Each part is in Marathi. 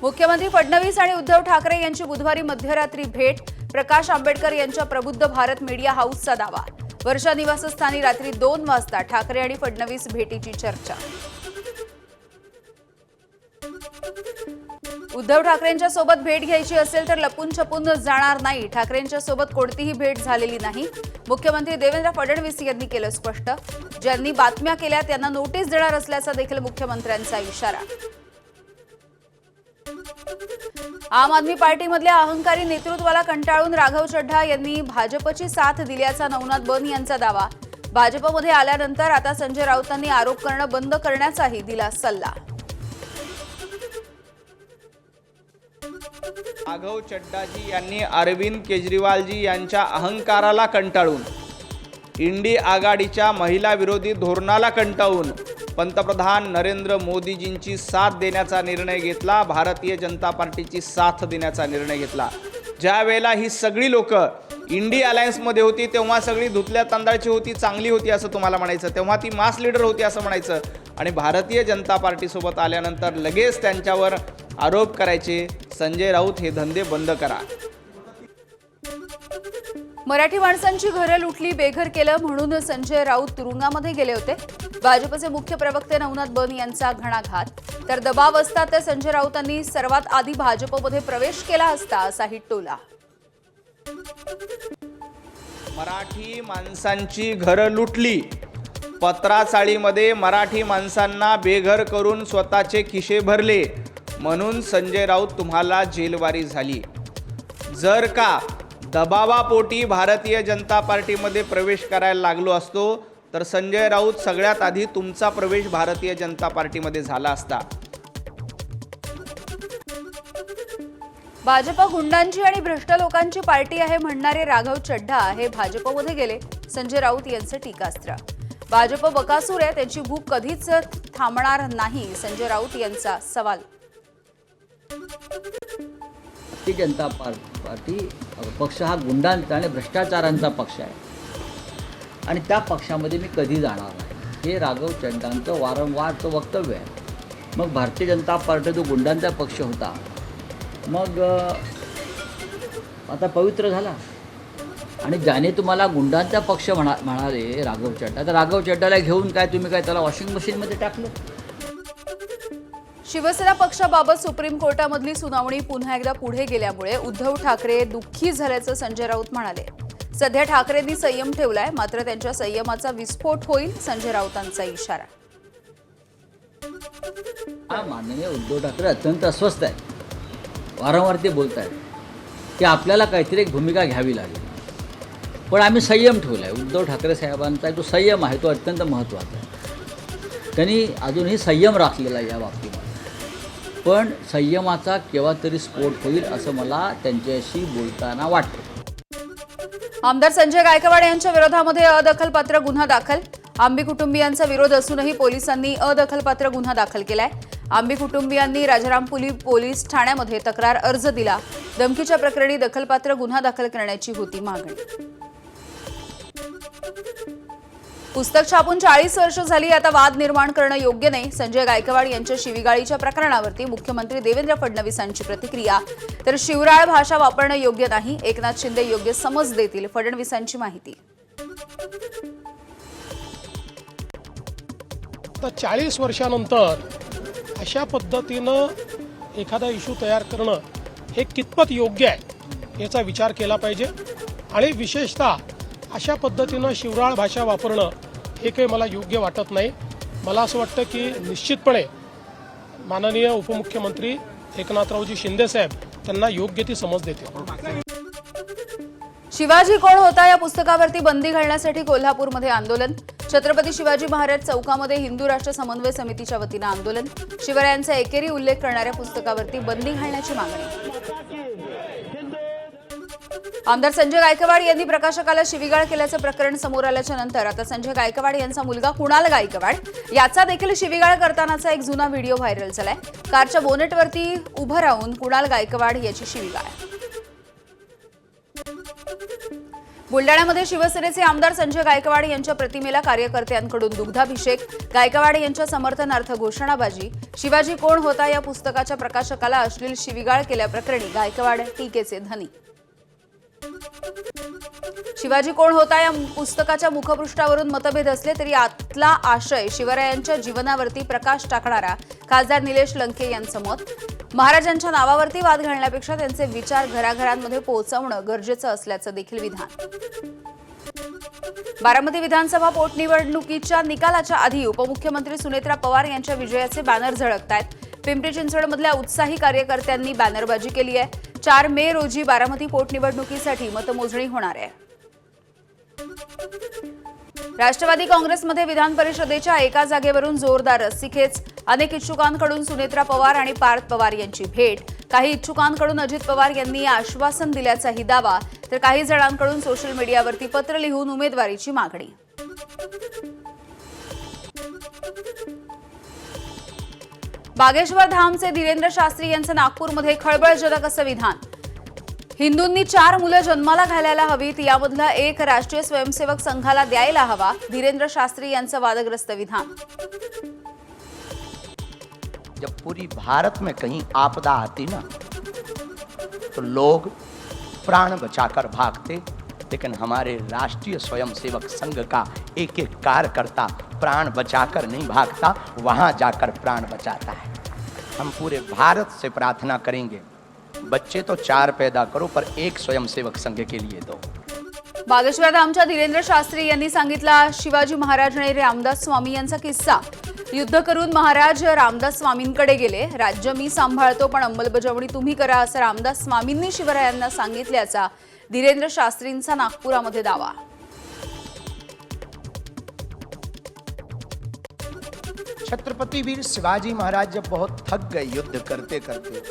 मुख्यमंत्री फडणवीस आणि उद्धव ठाकरे यांची बुधवारी मध्यरात्री भेट। प्रकाश आंबेडकर यांच्या प्रबुद्ध भारत मीडिया हाऊसचा दावा। वर्षा निवासस्थानी रात्री 2 वाजता ठाकरे आणि फडणवीस भेटीची चर्चा। उद्धव ठाकरेंच्या सोबत भेट घ्यायची असेल तर लपून छपून जाणार नाही। ठाकरेंच्या सोबत कोणतीही भेट झालेली नाही। मुख्यमंत्री देवेंद्र फडणवीस यांनी केलं स्पष्ट। ज्यांनी बातम्या केल्या त्यांना नोटीस देणार असल्याचा देखील मुख्यमंत्र्यांचा इशारा। आम आदमी पार्टीमधल्या अहंकारी नेतृत्वाला कंटाळून राघव चड्ढा यांनी भाजपची साथ दिल्याचा नवनाथ बन यांचा दावा। भाजपमध्ये आल्यानंतर आता संजय राऊतांनी आरोप करणं बंद करण्याचाही दिला सल्ला। राघव चड्ढाजी यांनी अरविंद केजरीवालजी यांच्या अहंकाराला कंटाळून, इंडी आघाडीच्या महिला विरोधी धोरणाला कंटाळून पंतप्रधान नरेंद्र मोदीजींची साथ देण्याचा निर्णय घेतला। भारतीय जनता पार्टीची साथ देण्याचा निर्णय घेतला। ज्या वेळेला ही सगळी लोक इंडी अलायन्समध्ये होती तेव्हा सगळी धुतल्या तांदळाची होती, चांगली होती असं तुम्हाला म्हणायचं, तेव्हा ती मास लीडर होती असं म्हणायचं, आणि भारतीय जनता पार्टीसोबत आल्यानंतर लगेच त्यांच्यावर आरोप करायचे। संजय राऊत हे धंदे बंद करा। मराठी माणसांची घरं लुटली, बेघर केलं म्हणून संजय राऊत तुरुंगामध्ये गेले होते। भाजपचे मुख्य प्रवक्ते नवनाथ बन यांचा घणाघात। तर दबाव असता तर संजय राऊतांनी सर्वात आधी भाजपमध्ये प्रवेश केला असता असाही टोला। मराठी माणसांची घरं लुटली, पत्राचाळीमध्ये मराठी माणसांना बेघर करून स्वतःचे खिसे भरले म्हणून संजय राऊत तुम्हाला जेलवारी झाली। जर का दबावापोटी भारतीय जनता पार्टीमध्ये प्रवेश करायला लागलो असतो तर संजय राऊत सगळ्यात आधी तुमचा प्रवेश भारतीय जनता पार्टीमध्ये झाला असता। भाजप गुंडांची आणि भ्रष्ट लोकांची पार्टी आहे म्हणणारे राघव चड्ढा हे भाजपमध्ये गेले। संजय राऊत यांचं टीकास्त्र। भाजप बकासूर आहे, त्यांची भूक कधीच थांबणार नाही, संजय राऊत यांचा सवाल। भारतीय जनता पार्टी पक्ष हा गुंडांचा आणि भ्रष्टाचारांचा पक्ष आहे आणि त्या पक्षामध्ये मी कधी जाणार नाही, हे राघव चड्ढांचं वारंवारचं वक्तव्य आहे। मग भारतीय जनता पार्टी जो गुंडांचा पक्ष होता मग आता पवित्र झाला, आणि ज्याने तुम्हाला गुंडांचा पक्ष म्हणाले राघव चड्ढा, तर राघव चड्ढाला घेऊन काय तुम्ही काय त्याला वॉशिंग मशीनमध्ये टाकलं? शिवसेना पक्षाबाबत सुप्रीम कोर्टामधली सुनावणी पुन्हा एकदा पुढे गेल्यामुळे उद्धव ठाकरे दुःखी झाल्याचं संजय राऊत म्हणाले। सध्या ठाकरेंनी संयम ठेवलाय, मात्र त्यांच्या संयमाचा विस्फोट होईल, संजय राऊतांचा इशारा। माननीय उद्धव ठाकरे अत्यंत अस्वस्थ आहेत, वारंवार ते बोलत आहेत की आपल्याला काहीतरी एक भूमिका घ्यावी लागेल, पण आम्ही संयम ठेवला आहे। उद्धव ठाकरे साहेबांचा जो संयम आहे तो अत्यंत महत्त्वाचा आहे। त्यांनी अजूनही संयम राखलेला आहे या बाबतीमध्ये, पण संयमाचा केव्हा तरी स्फोट होईल असं मला त्यांच्याशी बोलताना वाटतं। आमदार संजय गायकवाड यांच्या विरोधामध्ये अदखलपात्र गुन्हा दाखल। आंबी कुटुंबियांचा विरोध असूनही पोलिसांनी अदखलपात्र गुन्हा दाखल केलाय। आंबी कुटुंबियांनी राजारामपुरी पोलीस ठाण्यामध्ये तक्रार अर्ज दिला। धमकीच्या प्रकरणी दखलपात्र गुन्हा दाखल करण्याची होती मागणी। पुस्तक छापून 40 वर्ष झाली, आता वाद निर्माण करणं योग्य नाही, संजय गायकवाड यांच्या शिवीगाळीच्या प्रकरणावरती मुख्यमंत्री देवेंद्र फडणवीसांची प्रतिक्रिया। तर शिवराळ भाषा वापरणं योग्य नाही, एकनाथ शिंदे योग्य समज देतील, फडणवीसांची माहिती। तर 40 वर्षानंतर अशा पद्धतीनं एखादा इश्यू तयार करणं हे कितपत योग्य आहे याचा विचार केला पाहिजे, आणि विशेषतः अशा पद्धतीनं शिवराळ भाषा वापरणं हे काही मला योग्य वाटत नाही। मला असं वाटतं की निश्चितपणे माननीय उपमुख्यमंत्री एकनाथरावजी शिंदे साहेब त्यांना योग्य ती समज देतील। शिवाजी कोण होता या पुस्तकावरती बंदी घालण्यासाठी कोल्हापूरमध्ये आंदोलन। छत्रपती शिवाजी महाराज चौकामध्ये हिंदू राष्ट्र समन्वय समितीच्या वतीनं आंदोलन। शिवरायांचा एकेरी उल्लेख करणाऱ्या पुस्तकावरती बंदी घालण्याची मागणी। आमदार संजय गायकवाड यांनी प्रकाशकाला शिवीगाळ केल्याचं प्रकरण समोर आल्याच्या नंतर आता संजय गायकवाड यांचा मुलगा कुणाल गायकवाड याचा देखील शिवीगाळ करतानाचा एक जुना व्हिडिओ व्हायरल झालाय। कारच्या बोनेटवरती उभं राहून कुणाल गायकवाड याची शिवीगाळ। बुलडाण्यामध्ये शिवसेनेचे आमदार संजय गायकवाड यांच्या प्रतिमेला कार्यकर्त्यांकडून दुग्धाभिषेक, गायकवाड यांच्या समर्थनार्थ घोषणाबाजी. शिवाजी कोण होता या पुस्तकाच्या प्रकाशकाला अश्लील शिवीगाळ केल्याप्रकरणी गायकवाड टीकेचे धनी. शिवाजी कोण होता या पुस्तकाच्या मुखपृष्ठावरून मतभेद असले तरी आतला आशय शिवरायांच्या जीवनावरती प्रकाश टाकणारा खासदार निलेश लंके यांचं मत. महाराजांच्या नावावरती वाद घालण्यापेक्षा त्यांचे विचार घराघरांमध्ये पोहोचवणं गरजेचं असल्याचं देखील विधान. बारामती विधानसभा पोटनिवडणुकीच्या निकालाच्या आधी उपमुख्यमंत्री सुनेत्रा पवार यांच्या विजयाचे बॅनर झळकतायत. पिंपरी चिंचवडमधल्या उत्साही कार्यकर्त्यांनी बॅनरबाजी केली आहे. 4 मे रोजी बारामती पोटनिवडणुकीसाठी मतमोजणी होणार आहे. राष्ट्रवादी काँग्रेसमध्ये विधान परिषदेच्या एका जागेवरून जोरदार रस्सीखेच. अनेक इच्छुकांकडून सुनेत्रा पवार आणि पार्थ पवार यांची भेट. काही इच्छुकांकडून अजित पवार यांनी आश्वासन दिल्याचाही दावा, तर काही जणांकडून सोशल मीडियावरती पत्र लिहून उमेदवारीची मागणी. बागेश्वर धामचे धीरेंद्र शास्त्री यांचं नागपूरमध्ये खळबळजनक असं विधान. हिंदूंनी 4 मुलं जन्माला घालायला हवीत, यामधला एक राष्ट्रीय स्वयंसेवक संघाला द्यायला हवा. धीरेंद्र शास्त्री यांचं वादग्रस्त विधान. जब पूरी भारत में कहीं आपदा आती ना तो लोग प्राण बचाकर भागते, लेकिन हमारे राष्ट्रीय स्वयंसेवक संघ का एक एक कार्यकर्ता प्राण बचाकर नहीं भागता, वहां जाकर प्राण बचाता है. हम पूरे भारत से प्रार्थना करेंगे, बच्चे तो 4 पैदा करो पर एक स्वयंसेवक संघ के लिए दो. बागेश्वर धामच्या धीरेंद्र शास्त्री यांनी सांगितला शिवाजी महाराज आणि रामदास स्वामी यांचा किस्सा. युद्ध करून महाराज रामदास स्वामींकडे गेले. राज्य मी सांभाळतो पण अंमलबजावणी तुम्ही करा, असं रामदास स्वामींनी शिवरायांना सांगितल्याचा धीरेंद्र शास्त्रींचा नागपुरामध्ये दावा. छत्रपति वीर शिवाजी महाराज जब बहुत थक गए युद्ध करते करते,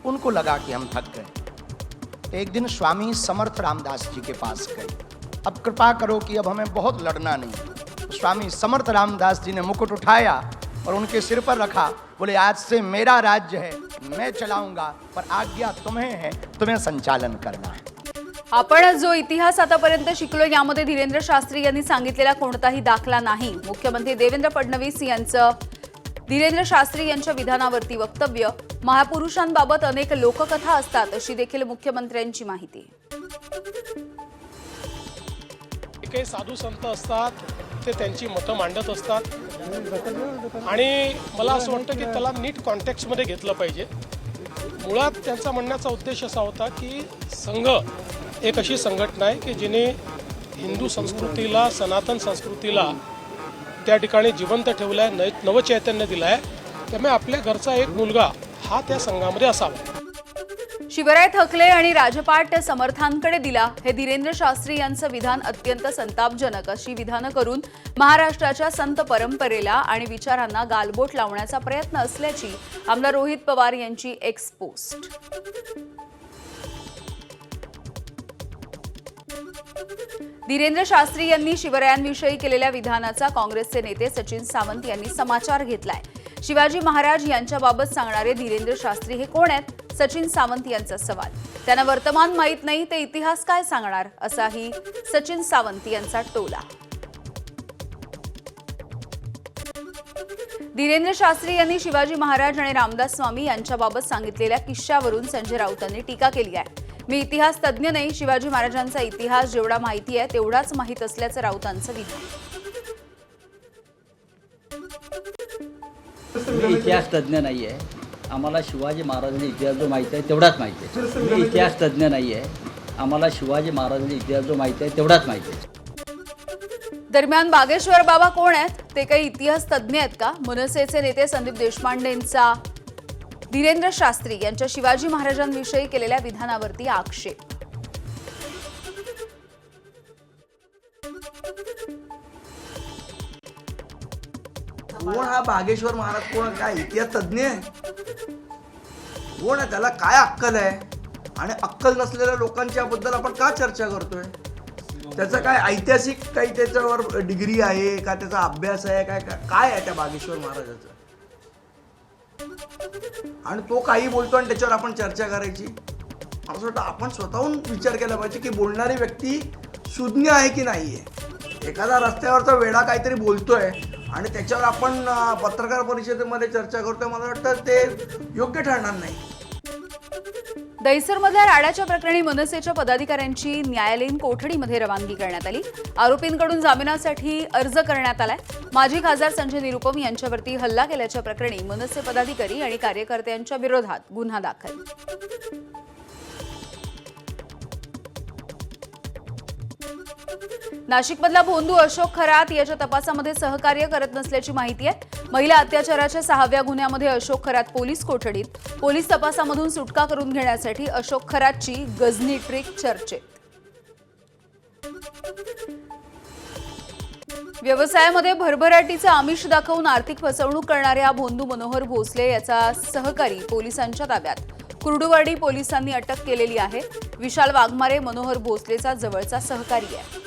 उनको लगा कि हम थक गए. एक दिन स्वामी समर्थ रामदास जी के पास गए. अब कृपा करो कि अब हमें बहुत लड़ना नहीं. स्वामी समर्थ रामदास जी ने मुकुट उठाया और उनके सिर पर रखा. बोले आज से मेरा राज्य है, मैं चलाऊंगा, पर आज्ञा तुम्हें है, तुम्हें संचालन करना है. आपण जो इतिहास आतापर्यंत शिकलो यामध्ये धीरेंद्र शास्त्री यांनी सांगितलेला कोणताही दाखला नाही. मुख्यमंत्री देवेंद्र फडणवीस यांचं धीरेंद्र शास्त्री यांच्या विधानावरती वक्तव्य. महापुरुषांबाबत अनेक लोककथा असतात अशी देखील मुख्यमंत्र्यांची माहिती. काही साधू संत असतात, ते त्यांची मतं मांडत असतात आणि मला असं वाटतं की त्याला नीट कॉन्टेक्स्टमध्ये घेतलं पाहिजे. मुळात त्यांचा म्हणण्याचा उद्देश असा होता की संघ एक अशी संघटना आहे की जिने हिंदू संस्कृतीला, सनातन संस्कृतीला त्या ठिकाणी जिवंत ठेवलं आहे, नवचैतन्य दिलं आहे. त्यामुळे आपल्या घरचा एक मुलगा हा त्या संघामध्ये असावा. शिवराय थकले आणि राजपाट समर्थांकडे दिला, हे धीरेंद्र शास्त्री यांचं विधान अत्यंत संतापजनक. अशी विधानं करून महाराष्ट्राच्या संत परंपरेला आणि विचारांना गालबोट लावण्याचा प्रयत्न असल्याची आमदार रोहित पवार यांची एक्स पोस्ट. धीरेंद्र शास्त्री यांनी शिवरायांविषयी केलेल्या विधानाचा काँग्रेसचे नेते सचिन सावंत यांनी समाचार घेतलाय. शिवाजी महाराज यांच्याबाबत सांगणारे धीरेंद्र शास्त्री हे कोण आहेत? सचिन सावंत यांचा सवाल. त्यांना वर्तमान माहीत नाही, ते इतिहास काय सांगणार, असाही सचिन सावंत यांचा टोला. धीरेंद्र शास्त्री यांनी शिवाजी महाराज आणि रामदास स्वामी यांच्याबाबत सांगितलेल्या किस्स्यावरून संजय राऊतांनी टीका केली आहे. मी इतिहास तज्ज्ञ नाही, शिवाजी महाराजांचा इतिहास जेवढा माहिती आहे तेवढाच माहीत असल्याचं राऊतांचं विधान. मी इतिहास तज्ज्ञ नाही आहे, आम्हाला शिवाजी महाराजांचा इतिहास जो माहिती आहे तेवढाच माहिती आहे. मी इतिहास तज्ज्ञ नाही आहे, आम्हाला शिवाजी महाराजांचा इतिहास जो माहिती आहे तेवढाच माहिती आहे. दरम्यान बागेश्वर बाबा कोण आहेत? ते काही इतिहास तज्ज्ञ आहेत का? मनसेचे नेते संदीप देशपांडेंचा धीरेंद्र शास्त्री यांच्या शिवाजी महाराजांविषयी केलेल्या विधानावरती आक्षेप. कोण हा बागेश्वर महाराज? कोण? काय इतिहास तज्ञ आहे? कोण आहे? त्याला काय अक्कल आहे? आणि अक्कल नसलेल्या लोकांच्या बद्दल आपण का चर्चा करतोय? त्याचं काय ऐतिहासिक काही त्याच्यावर डिग्री आहे का? त्याचा अभ्यास आहे काय? काय आहे त्या बागेश्वर महाराजाचं? आणि तो काही बोलतो आणि त्याच्यावर आपण चर्चा करायची? मला असं वाटतं आपण स्वतःहून विचार केला पाहिजे की बोलणारी व्यक्ती शून्य आहे की नाही आहे. एखादा रस्त्यावरचा वेडा काहीतरी बोलतोय आणि त्याच्यावर आपण पत्रकार परिषदेमध्ये चर्चा करतोय, मला वाटतं ते योग्य ठरणार नाही. दहिसरमधल्या राड्याच्या प्रकरणी मनसेच्या पदाधिकाऱ्यांची न्यायालयीन कोठडीमध्ये रवानगी करण्यात आली. आरोपींकडून जामिनासाठी अर्ज करण्यात आलाय. माजी खासदार संजय निरुपम यांच्यावरती हल्ला केल्याच्या प्रकरणी मनसे पदाधिकारी आणि कार्यकर्त्यांच्या विरोधात गुन्हा दाखल. नाशिकमधला भोंदू अशोक खरात याच्या तपासामध्ये सहकार्य करत नसल्याची माहिती आहे. महिला अत्याचाराच्या 6व्या गुन्ह्यामध्ये अशोक खरात पोलीस कोठडीत. पोलीस तपासामधून सुटका करून घेण्यासाठी अशोक खरातची गजनी ट्रिक चर्चेत. व्यवसायामध्ये भरभराटीचं आमिष दाखवून आर्थिक फसवणूक करणाऱ्या भोंदू मनोहर भोसले याचा सहकारी पोलिसांच्या ताब्यात. कुर्डुवाडी पोलिसांनी अटक केलेली आहे. विशाल वाघमारे मनोहर भोसलेचा जवळचा सहकारी आहे.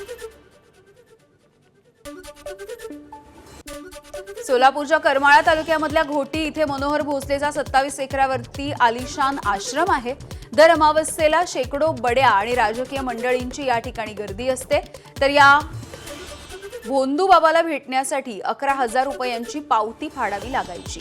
सोलापूरच्या करमाळा तालुक्यामधल्या घोटी इथे मनोहर भोसलेचा 27 एकरावरती आलिशान आश्रम आहे. दर अमावस्येला शेकडो बड्या आणि राजकीय मंडळींची या ठिकाणी गर्दी असते. तर या भोंदू बाबाला भेटण्यासाठी 11,000 रुपयांची पावती फाडावी लागायची.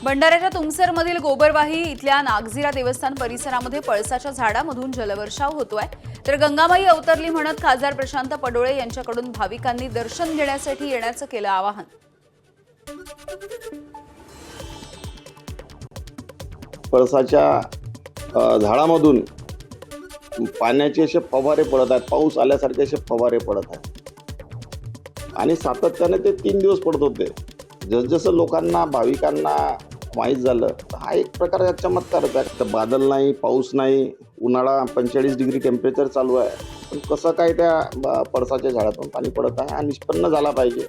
भंडाऱ्याच्या तुमसरमधील गोबरवाही इथल्या नागझिरा देवस्थान परिसरामध्ये पळसाच्या झाडामधून जलवर्षाव होतोय. तर गंगाबाई अवतरली म्हणत खासदार प्रशांत पडोळे यांच्याकडून भाविकांनी दर्शन घेण्यासाठी येण्याचं केलं आवाहन. पळसाच्या झाडामधून पाण्याचे असे फवारे पडत आहेत, पाऊस आल्यासारखे असे फवारे पडत आहेत आणि सातत्याने ते 3 दिवस पडत होते. जसजसं लोकांना भाविकांना माहीत झालं हा एक प्रकारचा चमत्कारच आहे. तर बादल नाही, पाऊस नाही, उन्हाळा 45 डिग्री टेम्परेचर चालू आहे, पण कसं काय त्या पळसाच्या झाडातून पाणी पडत आहे हा निष्पन्न झाला पाहिजे.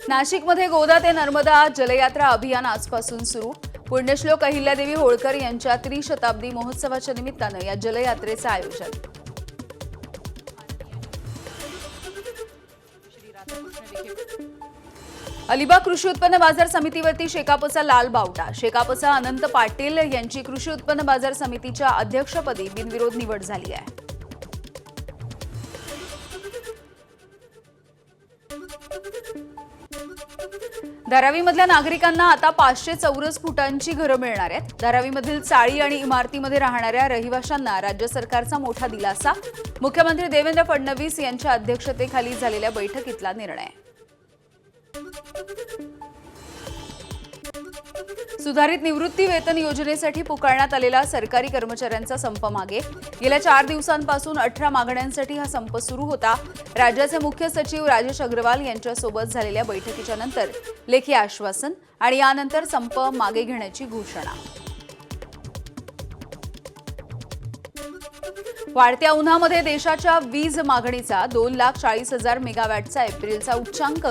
नाशिकमध्ये गोदा ते नर्मदा जलयात्रा अभियान आजपासून सुरू. पुण्यश्लोक अहिल्यादेवी होळकर यांच्या त्रिशताब्दी महोत्सवाच्या निमित्तानं या जलयात्रेचं आयोजन. अलिबाग कृषी उत्पन्न बाजार समितीवरती शेकापचा लाल बावटा. शेकापचा अनंत पाटील यांची कृषी उत्पन्न बाजार समितीच्या अध्यक्षपदी बिनविरोध निवड झाली आहे. धारावीमधल्या नागरिकांना आता 500 चौरस फुटांची घरं मिळणार आहेत. धारावीमधील चाळी आणि इमारतीमध्ये राहणाऱ्या रहिवाशांना राज्य सरकारचा मोठा दिलासा. मुख्यमंत्री देवेंद्र फडणवीस यांच्या अध्यक्षतेखाली झालेल्या बैठकीतला निर्णय. सुधारित निवृत्ती वेतन योजनेसाठी पुकारण्यात आलेला सरकारी कर्मचाऱ्यांचा संप मागे. गेल्या 4 दिवसांपासून 18 मागण्यांसाठी हा संप सुरू होता. राज्याचे मुख्य सचिव राजेश अग्रवाल यांच्यासोबत झालेल्या बैठकीच्या नंतर लेखी आश्वासन आणि यानंतर संप मागे घेण्याची घोषणा. वाढत्या उन्हामध्ये देशाच्या वीज मागणीचा 2,40,000 मेगावॅटचा एप्रिलचा उच्चांक.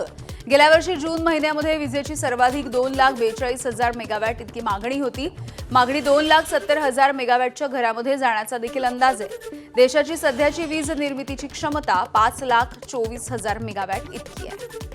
गेल्या वर्षी जून महिन्यामध्ये विजेची सर्वाधिक 2,42,000 मेगावॅट इतकी मागणी होती. मागणी 2,70,000 मेगावॅटच्या घरामध्ये जाण्याचा देखील अंदाज आहे. देशाची सध्याची वीज निर्मितीची क्षमता 5,24,000 मेगावॅट इतकी आहे.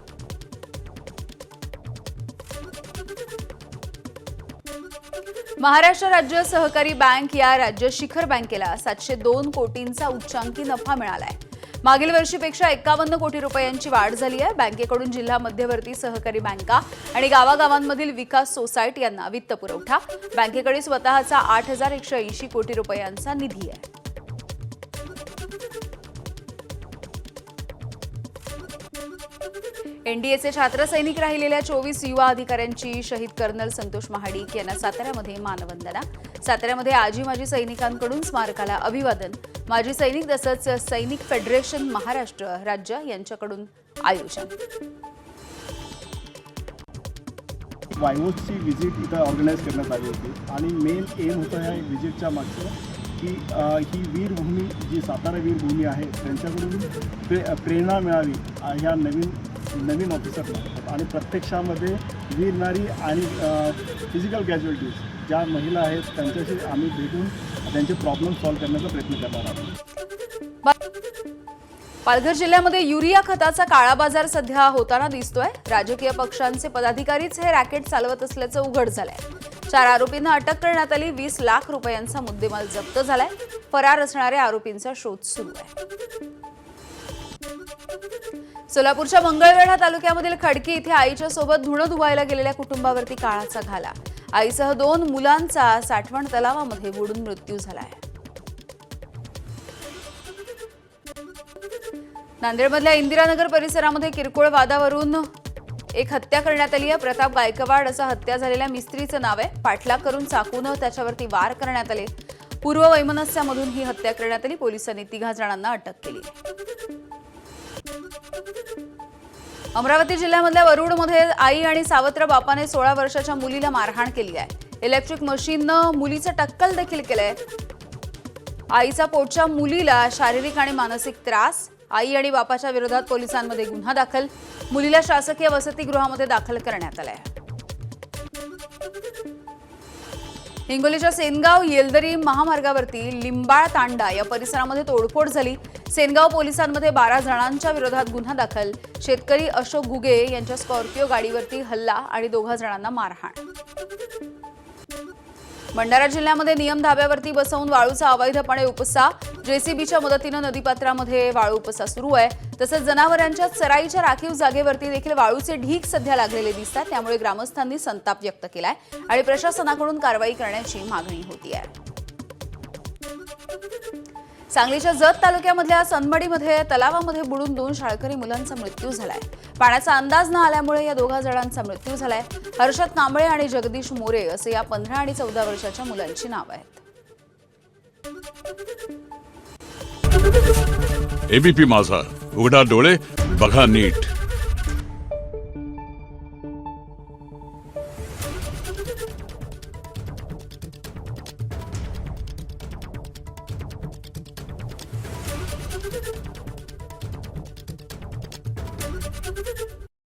महाराष्ट्र राज्य सहकारी बँक या राज्य शिखर बँकेला 702 कोटींचा उच्चांकी नफा मिळालाय. मागील वर्षीपेक्षा 51 कोटी रुपयांची वाढ झाली आहे. बँकेकडून जिल्हा मध्यवर्ती सहकारी बँका आणि गावागावांमधील विकास सोसायटी यांना वित्त पुरवठा. बँकेकडे स्वतःचा 8,180 कोटी रुपयांचा निधी आहे. एनडीएचे छात्रसैनिक राहिलेल्या 24 युवा अधिकाऱ्यांची शहीद कर्नल संतोष महाडिक यांना साताऱ्यामध्ये मानवंदना. साताऱ्यामध्ये आजी माजी सैनिकांकडून स्मारकाला अभिवादन. माजी सैनिक तसंच सैनिक फेडरेशन महाराष्ट्र राज्य यांच्याकडून आयोजन. वायओची व्हिजिट इथं ऑर्गनाईज करण्यात आली होती आणि मेन एम होतं या व्हिजिटच्या मागचं की ही वीरभूमी जी सातारा वीरभूमी आहे त्यांच्याकडून प्रेरणा मिळावी ह्या नवीन ऑफिसरला. आणि प्रत्यक्षामध्ये वीर नारी आणि फिजिकल कॅज्युअलिटीज ज्या महिला आहेत त्यांच्याशी आम्ही भेटून त्यांचे प्रॉब्लेम सॉल्व्ह करण्याचा प्रयत्न करणार आहोत. पालघर जिल्ह्यामध्ये युरिया खताचा काळा बाजार सध्या होताना दिसतोय. राजकीय पक्षांचे पदाधिकारीच हे रॅकेट चालवत असल्याचं उघड झालंय. 4 आरोपींना अटक करण्यात आली. 20 लाख रुपयांचा मुद्देमाल जप्त झालाय. फरार असणाऱ्या आरोपींचा शोध सुरू आहे. सोलापूरच्या मंगळवेढा तालुक्यामधील खडकी इथे आईच्या सोबत धुणं धुवायला गेलेल्या कुटुंबावरती काळाचा घाला. आईसह 2 मुलांचा साठवण तलावामध्ये बुडून मृत्यू झालाय. नांदेडमधल्या इंदिरानगर परिसरामध्ये किरकोळ वादावरून एक हत्या करण्यात आली आहे. प्रताप गायकवाड असं हत्या झालेल्या मिस्त्रीचं नाव आहे. पाठलाग करून चाकूनं त्याच्यावरती वार करण्यात आले. पूर्व वैमनस्यामधून ही हत्या करण्यात आली. पोलिसांनी 3 जणांना अटक केली. अमरावती जिल्ह्यामधल्या वरुडमध्ये आई आणि सावत्र बापाने 16 वर्षाच्या मुलीला मारहाण केली आहे. इलेक्ट्रिक मशीननं मुलीचं टक्कल देखील केलंय. आईचा पोटच्या मुलीला शारीरिक आणि मानसिक त्रास. आई आणि बापाच्या विरोधात पोलिसांमध्ये गुन्हा दाखल. मुलीला शासकीय वसतिगृहामध्ये दाखल करण्यात आलाय. हिंगोलीच्या सेनगाव येलदरी महामार्गावरती लिंबाळ तांडा या परिसरामध्ये तोडफोड झाली. सेनगाव पोलिसांमध्ये 12 जणांच्या विरोधात गुन्हा दाखल. शेतकरी अशोक गुगे यांच्या स्कॉर्पिओ गाडीवरती हल्ला आणि 2 जणांना मारहाण. भंडारा जिल्ह्यामध्ये नियम धाब्यावरती बसवून वाळूचा अवैधपणे उपसा. जेसीबीच्या मदतीनं नदीपात्रामध्ये वाळू उपसा सुरू आहे. तसंच जनावरांच्या चराईच्या राखीव जागेवरती देखील वाळूचे ढीग सध्या लागलेले दिसतात. त्यामुळे ग्रामस्थांनी संताप व्यक्त केलाय आणि प्रशासनाकडून कारवाई करण्याची मागणी होती आहे. सांगलीच्या जत तालुक्यामधल्या सनमडीमध्ये तलावामध्ये बुडून 2 शाळकरी मुलांचा मृत्यू झालाय. पाण्याचा अंदाज न आल्यामुळे या 2 जणांचा मृत्यू झालाय. हर्षद कांबळे आणि जगदीश मोरे असे या 15 आणि 14 वर्षाच्या मुलांची नावं आहेत. एबीपी माझा, उघडा डोळे बघा नीट.